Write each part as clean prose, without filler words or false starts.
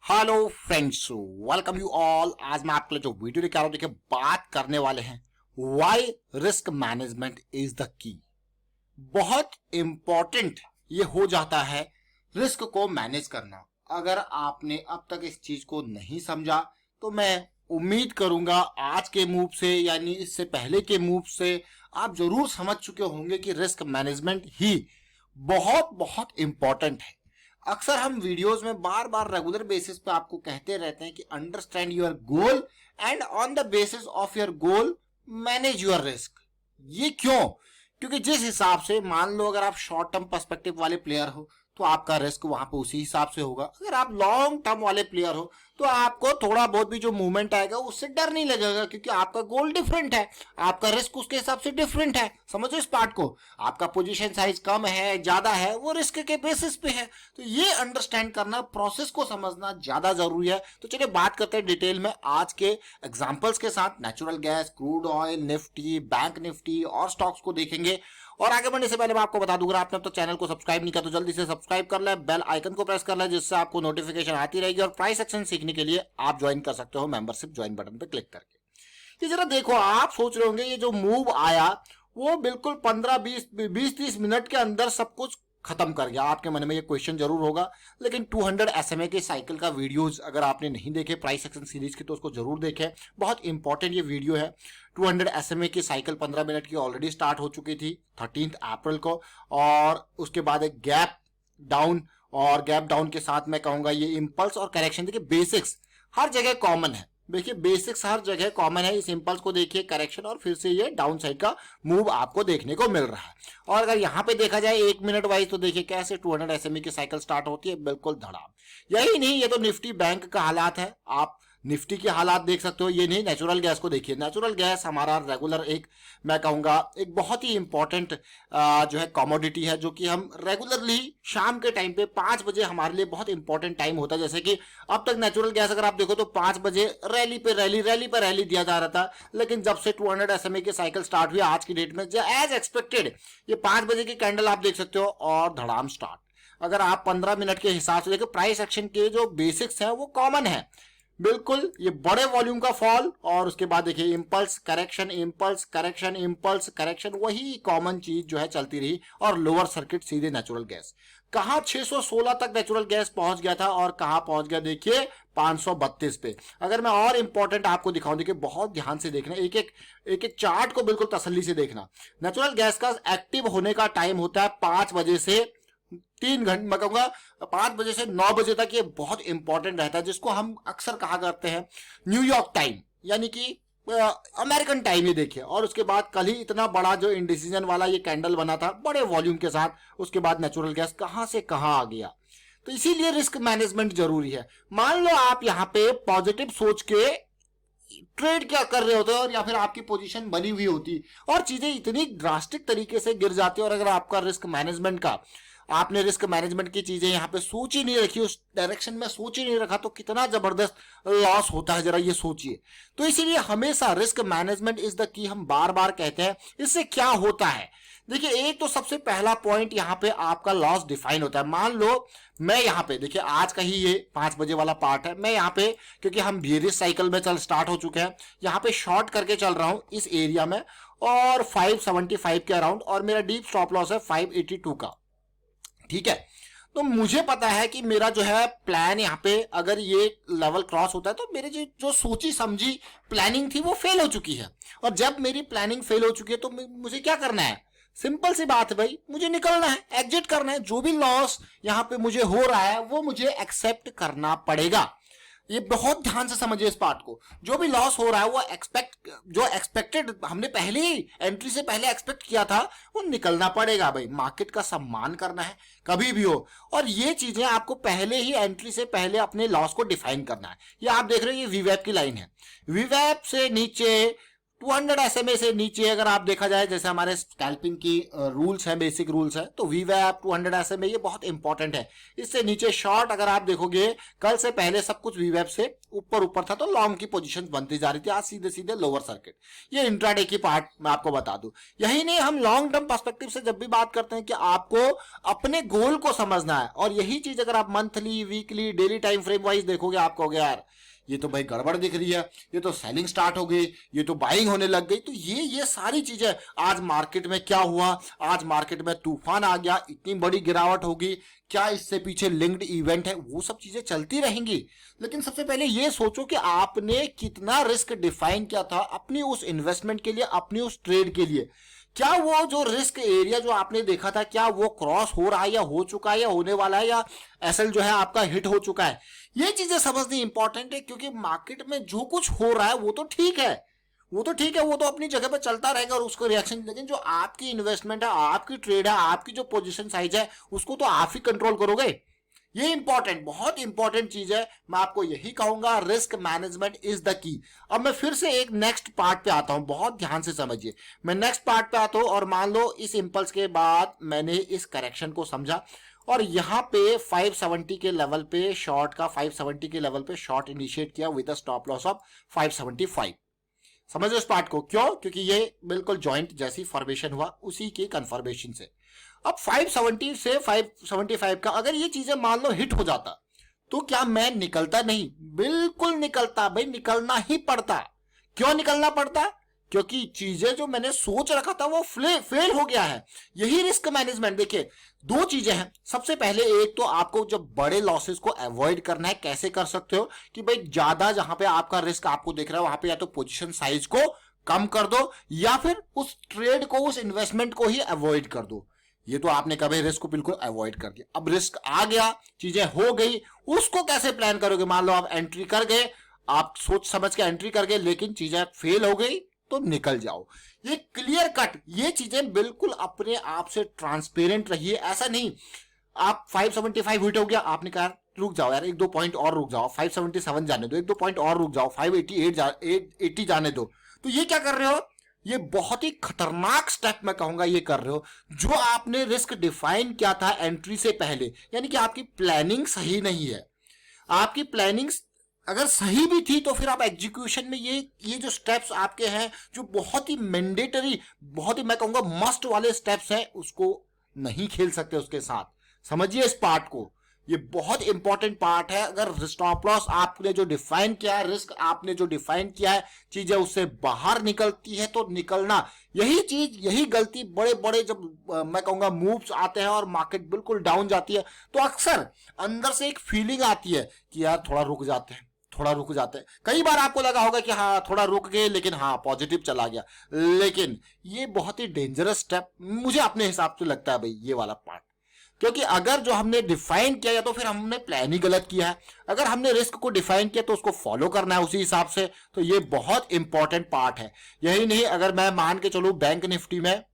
Hello friends, welcome you all. आज मैं आपके लिए जो वीडियो लेकर आ रहा हूं, देखिए बात करने वाले हैं why risk management is the key. बहुत इंपॉर्टेंट ये हो जाता है रिस्क को मैनेज करना। अगर आपने अब तक इस चीज को नहीं समझा तो मैं उम्मीद करूंगा आज के मूव से यानी इससे पहले के मूव से आप जरूर समझ चुके होंगे कि रिस्क मैनेजमेंट ही बहुत बहुत इंपॉर्टेंट है। अक्सर हम वीडियोस में बार बार रेगुलर बेसिस पे आपको कहते रहते हैं कि understand your goal and on the basis of your goal manage your risk. ये क्यों? क्योंकि जिस हिसाब से, मान लो अगर आप शॉर्ट टर्म पर्सपेक्टिव वाले प्लेयर हो तो आपका रिस्क वहां पे उसी हिसाब से होगा। अगर आप लॉन्ग टर्म वाले प्लेयर हो तो आपको थोड़ा बहुत भी जो मूवमेंट आएगा उससे डर नहीं लगेगा, क्योंकि आपका गोल डिफरेंट है, आपका रिस्क उसके हिसाब से डिफरेंट है। समझो इस पार्ट को। आपका पोजीशन साइज कम है ज्यादा है वो रिस्क के बेसिस पे है। तो ये अंडरस्टैंड करना, प्रोसेस को समझना ज्यादा जरूरी है। तो चलिए बात करते हैं डिटेल में आज के एग्जांपल्स के साथ। Natural gas, crude oil, Nifty, bank Nifty और स्टॉक्स को देखेंगे। और आगे बढ़ने से पहले मैं आपको बता दूं, अगर आपने अब तक चैनल को सब्सक्राइब नहीं किया तो जल्दी से सब्सक्राइब कर ले, बेल आइकन को प्रेस कर ले, जिससे आपको नोटिफिकेशन आती रहेगी। और प्राइस एक्शन सीखने के लिए आप ज्वाइन कर सकते हो मेंबरशिप ज्वाइन बटन पे क्लिक करके। ये जरा देखो, आप सोच रहे होंगे ये जो मूव आया वो बिल्कुल 15-20-30 मिनट के अंदर सब कुछ खत्म कर गया। आपके मन में ये क्वेश्चन जरूर होगा, लेकिन 200 SMA के साइकिल का वीडियोस अगर आपने नहीं देखे प्राइस एक्शन सीरीज की तो उसको जरूर देखें। बहुत इंपॉर्टेंट ये वीडियो है। 200 SMA की साइकिल 15 मिनट की ऑलरेडी स्टार्ट हो चुकी थी 13 अप्रैल को, और उसके बाद एक गैप डाउन, और गैप डाउन के साथ मैं कहूंगा ये इंपल्स और करेक्शन। देखिए बेसिक्स हर जगह कॉमन है, देखिए बेसिक्स हर जगह कॉमन है। इस इंपल्स को देखिए, करेक्शन, और फिर से ये डाउन साइड का मूव आपको देखने को मिल रहा है। और अगर यहां पे देखा जाए 1 मिनट वाइज तो देखिए कैसे 200 SMA की साइकिल स्टार्ट होती है, बिल्कुल धड़ाम। यही नहीं, ये तो निफ्टी बैंक का हालात है। आप निफ्टी के हालात देख सकते हो। ये नहीं, नेचुरल गैस को देखिए। नेचुरल गैस हमारा रेगुलर एक, मैं कहूंगा एक बहुत ही इंपॉर्टेंट जो है कमोडिटी है, जो कि हम रेगुलरली शाम के टाइम पे 5 बजे हमारे लिए बहुत इंपॉर्टेंट टाइम होता है। जैसे कि अब तक नेचुरल गैस अगर आप देखो तो 5 बजे रैली पे रैली दिया जा रहा था, लेकिन जब से 200 SMA की साइकिल स्टार्ट हुई आज की डेट में, एज एक्सपेक्टेड ये 5 बजे की कैंडल आप देख सकते हो और धड़ाम स्टार्ट। अगर आप 15 मिनट के हिसाब से देखो, प्राइस एक्शन के जो बेसिक्स हैं वो कॉमन है बिल्कुल। ये बड़े वॉल्यूम का फॉल, और उसके बाद देखिए impulse correction, impulse correction, impulse correction, वही कॉमन चीज जो है चलती रही। और लोअर सर्किट सीधे नेचुरल गैस कहां 616 तक नेचुरल गैस पहुंच गया था और कहां पहुंच गया देखिए 532 पे। अगर मैं और इंपॉर्टेंट आपको दिखाऊं, देखिए बहुत ध्यान से देखना, एक एक चार्ट को बिल्कुल तसल्ली से देखना। नेचुरल गैस का एक्टिव होने का टाइम होता है 5 बजे से 3 घंटे, मैं कहूंगा 5 बजे से 9 बजे तक। ये बहुत इंपॉर्टेंट रहता है, जिसको हम अक्सर कहा करते हैं न्यूयॉर्क टाइम, यानी कि अमेरिकन टाइम। ये देखिए, और उसके बाद कल ही इतना बड़ा जो इंडिसीजन वाला ये कैंडल बना था बड़े वॉल्यूम के साथ, उसके बाद नेचुरल गैस कहां से कहां आ गया। तो इसीलिए रिस्क मैनेजमेंट जरूरी है। मान लो आप यहां पे पॉजिटिव सोच के ट्रेड क्या कर रहे होते हो, और या फिर आपकी पोजीशन बनी हुई होती और चीजें इतनी ड्रास्टिक तरीके से गिर जाती है, और अगर आपका रिस्क मैनेजमेंट का, आपने रिस्क मैनेजमेंट की चीजें यहां पे सोच ही नहीं रखी, उस डायरेक्शन में सोच ही नहीं रखा, तो कितना जबरदस्त लॉस होता है, जरा ये सोचिए। तो इसीलिए हमेशा risk management is the key हम बार बार कहते हैं। इससे क्या होता है, देखिए एक तो सबसे पहला पॉइंट यहां पे आपका लॉस डिफाइन होता है। मान लो मैं यहां पे, देखिए आज का ही ये 5 बजे वाला पार्ट है, मैं यहां पे क्योंकि हम बेरिश साइकिल में चल स्टार्ट हो चुके हैं, यहां पे शॉर्ट करके चल रहा हूं इस एरिया में, और 575 के अराउंड, और मेरा डीप स्टॉप लॉस है 582 का। ठीक है, तो मुझे पता है कि मेरा जो है प्लान यहाँ पे अगर ये लेवल क्रॉस होता है तो मेरे जो सोची समझी प्लानिंग थी वो फेल हो चुकी है। और जब मेरी प्लानिंग फेल हो चुकी है तो मुझे क्या करना है, सिंपल सी बात है भाई, मुझे निकलना है, एग्जिट करना है। जो भी लॉस यहाँ पे मुझे हो रहा है वो मुझे एक्सेप्ट करना पड़ेगा। ये बहुत ध्यान से समझिए इस पार्ट को। जो भी लॉस हो रहा है वो जो एक्सपेक्टेड हमने पहले ही एंट्री से पहले एक्सपेक्ट किया था वो निकलना पड़ेगा भाई। मार्केट का सम्मान करना है कभी भी हो, और ये चीजें आपको पहले ही एंट्री से पहले अपने लॉस को डिफाइन करना है। ये आप देख रहे हो, ये वीवैप की लाइन है, वीवैप से नीचे 200 SMA से नीचे अगर आप देखा जाए, जैसे हमारे स्कैल्पिंग की रूल्स हैं, बेसिक रूल्स हैं, तो VWAP 200 SMA ये बहुत इंपॉर्टेंट है। इससे नीचे शॉर्ट अगर आप देखोगे, कल से पहले सब कुछ VWAP से ऊपर ऊपर था, तो लॉन्ग की पोजीशन बनती जा रही थी, आज सीधे सीधे लोअर सर्किट। ये इंट्राडे की पार्ट मैं आपको बता दूं। यही नहीं, हम लॉन्ग टर्म पर्सपेक्टिव से जब भी बात करते हैं कि आपको अपने गोल को समझना है, और यही चीज अगर आप monthly, weekly, daily time frame wise देखोगे, आप कहोगे यार ये तो भाई गड़बड़ दिख रही है, ये तो सेलिंग स्टार्ट हो गई, ये तो बाइंग होने लग गई। तो ये सारी चीजें, आज मार्केट में क्या हुआ, आज मार्केट में तूफान आ गया, इतनी बड़ी गिरावट होगी, क्या इससे पीछे लिंक्ड इवेंट है, वो सब चीजें चलती रहेंगी। लेकिन सबसे पहले ये सोचो कि आपने कितना रिस्क डिफाइन किया था अपनी उस इन्वेस्टमेंट के लिए, अपनी उस ट्रेड के लिए। क्या वो जो रिस्क एरिया जो आपने देखा था, क्या वो क्रॉस हो रहा है, या हो चुका है, या होने वाला है, या एसएल जो है आपका हिट हो चुका है। ये चीजें समझनी इंपॉर्टेंट है, क्योंकि मार्केट में जो कुछ हो रहा है वो तो ठीक है, वो तो अपनी जगह पर चलता रहेगा और उसको रिएक्शन, लेकिन जो आपकी इन्वेस्टमेंट है, आपकी ट्रेड है, आपकी जो पोजीशन साइज है, उसको तो आप ही कंट्रोल करोगे। ये इंपॉर्टेंट, बहुत इंपॉर्टेंट चीज है। मैं आपको यही कहूंगा, risk management is the key. अब मैं फिर से एक नेक्स्ट पार्ट पे आता हूं, बहुत ध्यान से समझिए। मैं नेक्स्ट पार्ट पे आता हूं, और मान लो इस इंपल्स के बाद मैंने इस करेक्शन को समझा, और यहां पे 570 के लेवल पे शॉर्ट का, 570 के लेवल पे शॉर्ट इनिशिएट किया with a stop loss of 575। समझो इस पार्ट को, क्यों? क्योंकि ये बिल्कुल जॉइंट जैसी फॉर्मेशन हुआ, उसी के कन्फर्मेशन से। अब 570 से 575 का अगर ये चीजें मान लो हिट हो जाता, तो क्या मैं निकलता? नहीं, बिल्कुल निकलता भाई, निकलना ही पड़ता। क्यों निकलना पड़ता? क्योंकि चीजें जो मैंने सोच रखा था वो फेल हो गया है। यही रिस्क मैनेजमेंट। देखिए, दो चीजें हैं। सबसे पहले, एक तो आपको जब बड़े लॉसेस को अवॉइड करना है, कैसे कर सकते हो कि भाई ज्यादा जहां पे आपका रिस्क आपको दिख रहा है, वहां पे या तो पोजीशन साइज को कम कर दो, या फिर उस ट्रेड को, उस इन्वेस्टमेंट को ही अवॉइड कर दो। ये तो आपने कभी रिस्क को बिल्कुल अवॉइड कर दिया। अब रिस्क आ गया, चीजें हो गई, उसको कैसे प्लान करोगे? मान लो आप एंट्री कर गए, आप सोच समझ के एंट्री कर गए, लेकिन चीजें फेल हो गई, तो निकल जाओ। ये क्लियर कट, ये चीजें बिल्कुल अपने आप से ट्रांसपेरेंट रहिए। ऐसा नहीं आप 575 हिट हो गया, आपने कहा रुक जाओ यार, एक दो पॉइंट और रुक जाओ, 577 जाने दो, एक दो पॉइंट और रुक जाओ, 580 जाने दो। तो ये क्या कर रहे हो? ये बहुत ही खतरनाक स्टेप मैं कहूंगा ये कर रहे हो। जो आपने रिस्क डिफाइन किया था एंट्री से पहले, यानी कि आपकी प्लानिंग सही नहीं है। आपकी प्लानिंग अगर सही भी थी, तो फिर आप एग्जीक्यूशन में ये जो स्टेप्स आपके हैं, जो बहुत ही मैंडेटरी, बहुत ही मैं कहूंगा मस्ट वाले स्टेप्स हैं, उसको नहीं खेल सकते उसके साथ। समझिए इस पार्ट को, ये बहुत इंपॉर्टेंट पार्ट है। अगर स्टॉप लॉस आपने जो डिफाइन किया है, रिस्क आपने जो डिफाइन किया है, चीजें उससे बाहर निकलती है, तो निकलना। यही चीज, यही गलती बड़े बड़े जब मैं कहूंगा मूव्स आते हैं और मार्केट बिल्कुल डाउन जाती है, तो अक्सर अंदर से एक फीलिंग आती है कि यार थोड़ा रुक जाते हैं, थोड़ा रुक जाते हैं। कई बार आपको लगा होगा कि हाँ थोड़ा रुक गए, लेकिन हाँ पॉजिटिव चला गया। लेकिन ये बहुत ही डेंजरस स्टेप मुझे अपने हिसाब से लगता है भाई, ये वाला पार्ट। क्योंकि अगर जो हमने डिफाइन किया, या तो फिर हमने प्लान ही गलत किया है। अगर हमने रिस्क को डिफाइन किया, तो उसको फॉलो करना है उसी हिसाब से। तो ये बहुत इंपॉर्टेंट पार्ट है। यही नहीं, अगर मैं मान के चलूं बैंक निफ्टी में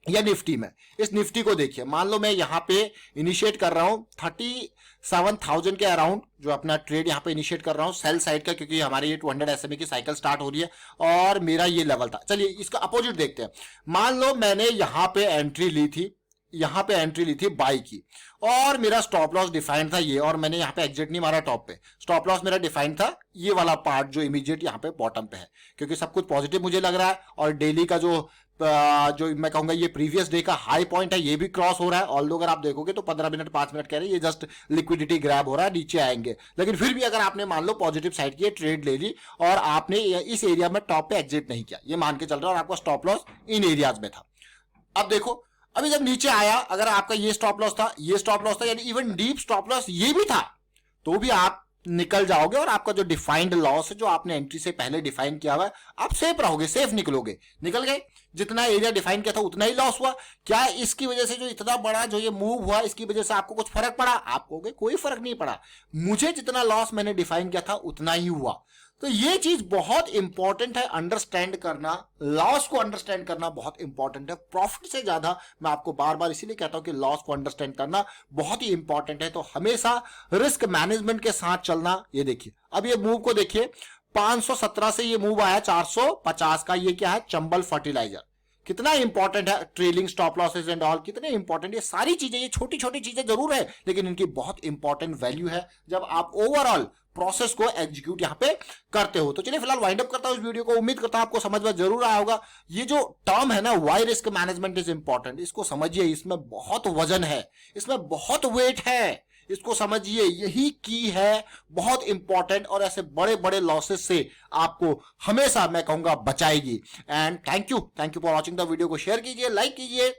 या निफ्टी में, इस निफ्टी को देखिए, मान लो मैं यहां पे इनिशिएट कर रहा हूं 37,000 के अराउंड, जो अपना ट्रेड यहां पे इनिशिएट कर रहा हूं सेल साइड का, क्योंकि हमारी ये 200 एसएमए की साइकिल स्टार्ट हो रही है, और मेरा ये लेवल था। चलिए इसका अपोजिट देखते हैं। मान लो मैंने यहां पे एंट्री ली थी, यहां पे एंट्री ली थी बाई की, और मेरा स्टॉप लॉस डिफाइंड था ये, और मैंने यहां पे एग्जिट नहीं मारा टॉप पे। स्टॉप लॉस मेरा डिफाइंड था ये वाला पार्ट जो इमीडिएट यहां पे बॉटम पे है, क्योंकि सब कुछ पॉजिटिव मुझे लग रहा है, और डेली का जो मैं कहूंगा ये प्रीवियस डे का हाई पॉइंट है, ये भी क्रॉस हो रहा है। ऑल्दो अगर आप देखोगे तो 15 मिनट 5 मिनट कह रहे हैं, ये जस्ट लिक्विडिटी ग्रैब हो रहा है, नीचे आएंगे। लेकिन फिर भी अगर आपने मान लो पॉजिटिव साइड की ट्रेड ले ली, और आपने इस एरिया में टॉप पे एग्जिट नहीं किया, ये मान के चल रहा है, और आपका स्टॉप लॉस इन एरियाज में था। अब देखो, अभी जब नीचे आया, अगर आपका ये स्टॉप लॉस था, ये स्टॉप लॉस था, यानी इवन डीप स्टॉप लॉस ये भी था, तो भी आप निकल जाओगे, और आपका जो डिफाइंड लॉस है, जो आपने एंट्री से पहले डिफाइन किया हुआ है, आप सेफ रहोगे, सेफ निकलोगे। निकल गए, जितना एरिया डिफाइन किया था उतना ही लॉस हुआ। क्या इसकी वजह से जो इतना बड़ा जो ये मूव हुआ, इसकी वजह से आपको कुछ फर्क पड़ा? आप कहोगे कोई फर्क नहीं पड़ा, मुझे जितना लॉस मैंने डिफाइन किया था उतना ही हुआ। तो ये चीज बहुत इंपॉर्टेंट है अंडरस्टैंड करना, लॉस को अंडरस्टैंड करना बहुत इंपॉर्टेंट है। प्रॉफिट से ज्यादा मैं आपको बार बार इसीलिए कहता हूं कि लॉस को अंडरस्टैंड करना बहुत ही इंपॉर्टेंट है। तो हमेशा रिस्क मैनेजमेंट के साथ चलना। ये देखिए, अब ये मूव को देखिए, 517 से ये मूव आया 450 का। ये क्या है? चंबल फर्टिलाइजर। कितना इंपॉर्टेंट है trailing stop losses and all, कितने इंपॉर्टेंट ये सारी चीजें। ये छोटी छोटी चीजें जरूर है लेकिन इनकी बहुत इंपॉर्टेंट वैल्यू है जब आप ओवरऑल प्रोसेस को एग्जीक्यूट यहां पे करते हो। तो चलिए फिलहाल वाइंड अप करता हूं इस वीडियो को। उम्मीद करता हूं आपको समझ में जरूर आया होगा। ये जो टर्म है ना, why risk management is important, इसको समझिए। इसमें बहुत वजन है, इसमें बहुत वेट है, इसको समझिए। यही की है, बहुत इंपॉर्टेंट, और ऐसे बड़े बड़े लॉसेस से आपको हमेशा मैं कहूंगा बचाएगी। And thank you for watching the video. को शेयर कीजिए, लाइक कीजिए,